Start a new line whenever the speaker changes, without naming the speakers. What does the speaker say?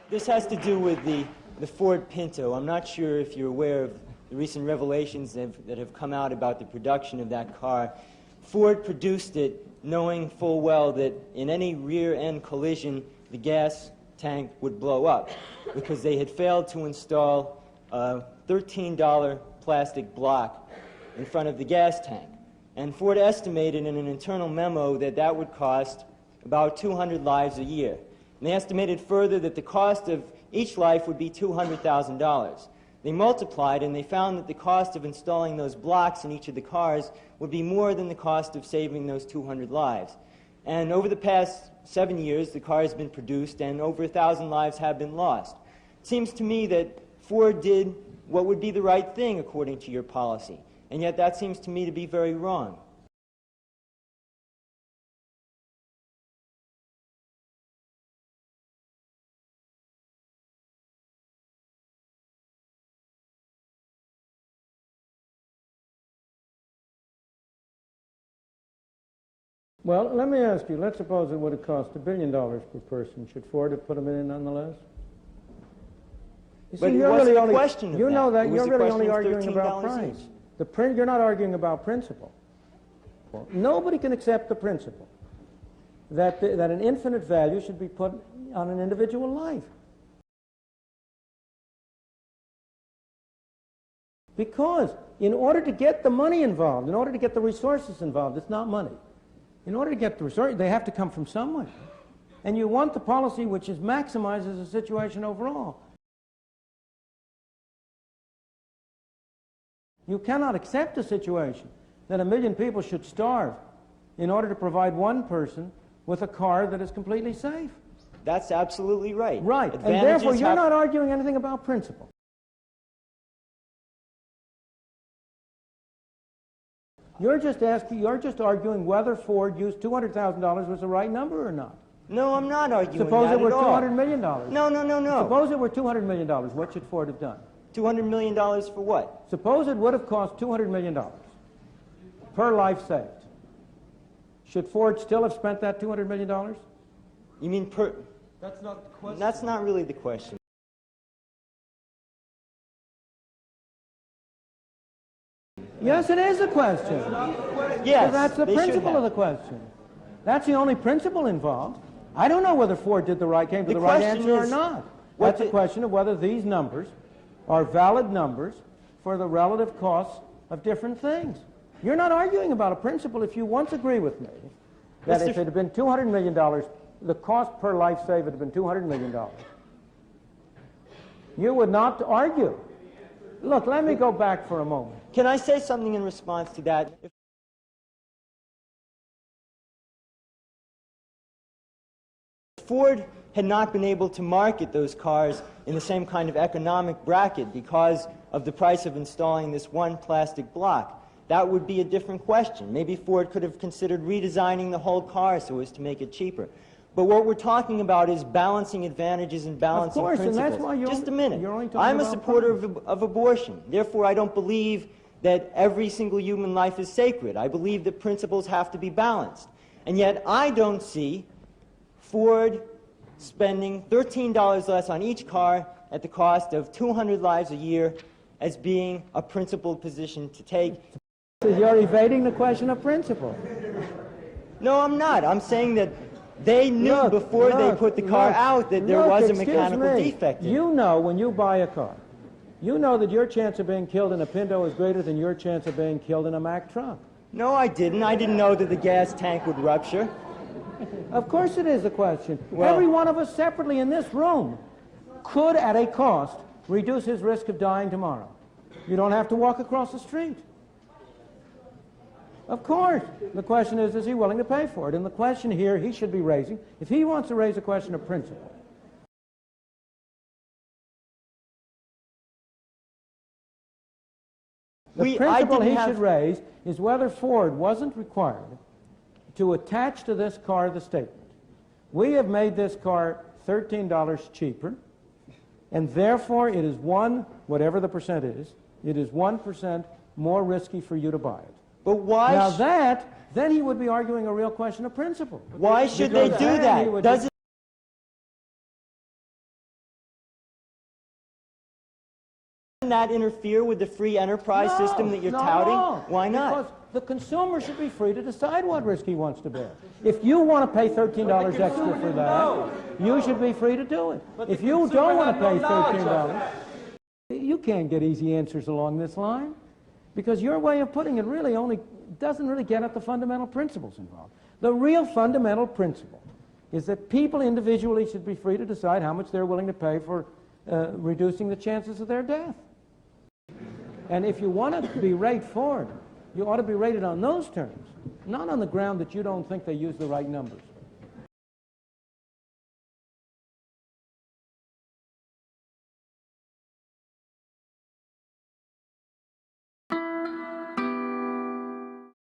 This has to do with the Ford Pinto. I'm not sure if you're aware of the recent revelations that have come out about the production of that car. Ford produced it knowing full well that in any rear-end collision, the gas tank would blow up because they had failed to install a $13 plastic block in front of the gas tank. And Ford estimated in an internal memo that that would cost about 200 lives a year. And they estimated further that the cost of each life would be $200,000. They multiplied and they found that the cost of installing those blocks in each of the cars would be more than the cost of saving those 200 lives. And over the past 7 years, the car has been produced and over 1,000 lives have been lost. It seems to me that Ford did what would be the right thing according to your policy, and yet that seems to me to be very wrong.
Well, let me ask you, let's suppose it would have cost $1 billion per person. Should Ford have put them in nonetheless?
But it wasn't a question of that.
You know that you're really only
of
arguing about price. You're not arguing about principle. Nobody can accept the principle that an infinite value should be put on an individual life. Because in order to get the money involved, in order to get the resources involved, it's not money. In order to get the resources, they have to come from somewhere. And you want the policy which maximizes the situation overall. You cannot accept a situation that 1 million people should starve in order to provide one person with a car that is completely safe.
That's absolutely right.
Right. And therefore, you're not arguing anything about principle. You're just arguing whether Ford used $200,000 was the right number or not.
No, I'm not arguing
Suppose
that
it were
at all.
$200 million.
No.
Suppose it were $200 million. What should Ford have done?
$200 million for what?
Suppose it would have cost $200 million per life saved. Should Ford still have spent that $200 million?
You mean per...
That's not the question.
That's not really the question.
Yes, it is a question.
Yes,
so that's the principle of the question. That's the only principle involved. I don't know whether Ford came to the right answer or not. That's a question of whether these numbers are valid numbers for the relative costs of different things. You're not arguing about a principle if you once agree with me that if it had been $200 million, the cost per life saved had been $200 million. You would not argue. Look, let me go back for a moment.
Can I say something in response to that? If Ford had not been able to market those cars in the same kind of economic bracket because of the price of installing this one plastic block, that would be a different question. Maybe Ford could have considered redesigning the whole car so as to make it cheaper. But what we're talking about is balancing advantages and balancing principles.
And that's why
Just a minute. I'm a supporter of abortion. Therefore, I don't believe that every single human life is sacred. I believe that principles have to be balanced. And yet, I don't see Ford spending $13 less on each car at the cost of 200 lives a year as being a principled position to take.
So you're evading the question of principle.
No, I'm not. I'm saying that they knew before they put the car out that there was a mechanical defect in it.
You know when you buy a car, you know that your chance of being killed in a Pinto is greater than your chance of being killed in a Mack truck.
No, I didn't. I didn't know that the gas tank would rupture.
Of course it is a question.
Well,
every one of us separately in this room could, at a cost, reduce his risk of dying tomorrow. You don't have to walk across the street. Of course. The question is he willing to pay for it? And the question here he should be raising, if he wants to raise a question of principle, the principle he should raise is whether Ford wasn't required to attach to this car the statement, we have made this car $13 cheaper, and therefore it is whatever the percent is, it is 1% more risky for you to buy it.
But why?
Now then he would be arguing a real question of principle.
Why should they do that? Does Doesn't that interfere with the free enterprise system that you're touting? Why not?
Because the consumer should be free to decide what risk he wants to bear. If you want to pay $13 extra for that, you should be free to do it. If you don't want to pay $13, you can't get easy answers along this line, because your way of putting it really only doesn't really get at the fundamental principles involved. The real fundamental principle is that people individually should be free to decide how much they're willing to pay for reducing the chances of their death. And if you want to berate Ford, you ought to be rated on those terms, not on the ground that you don't think they use the right numbers.